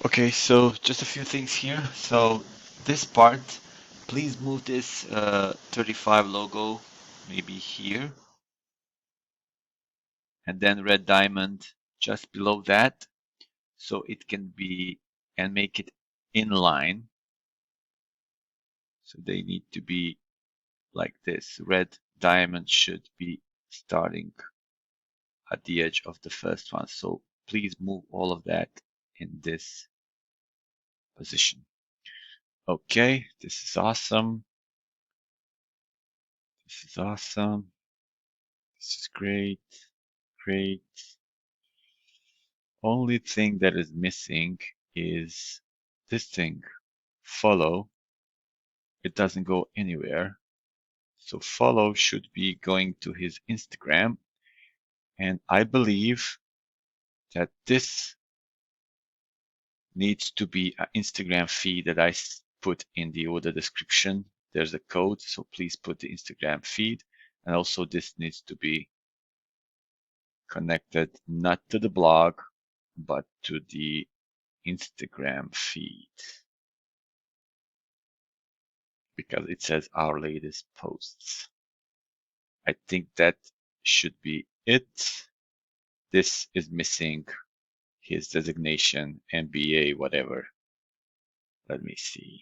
Okay, so just a few things here. So this part, please move this 35 logo maybe here, and then red diamond just below that, so it can be, and make it in line. So they need to be like this. Red diamond should be starting at the edge of the first one. So please move all of that in this position. Okay, this is awesome. This is awesome. This is great. Great. Only thing that is missing is this thing, follow. It doesn't go anywhere. So follow should be going to his Instagram. And I believe that this needs to be an Instagram feed that I put in the order description. There's a code, so please put the Instagram feed. And also this needs to be connected not to the blog, but to the Instagram feed, because it says our latest posts. I think that should be it. This is missing his designation, MBA, whatever. Let me see.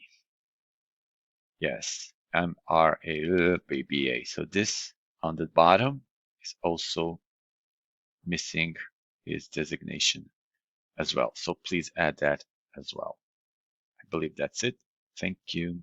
Yes, MRA, So this on the bottom is also missing his designation as well. So please add that as well. I believe that's it. Thank you.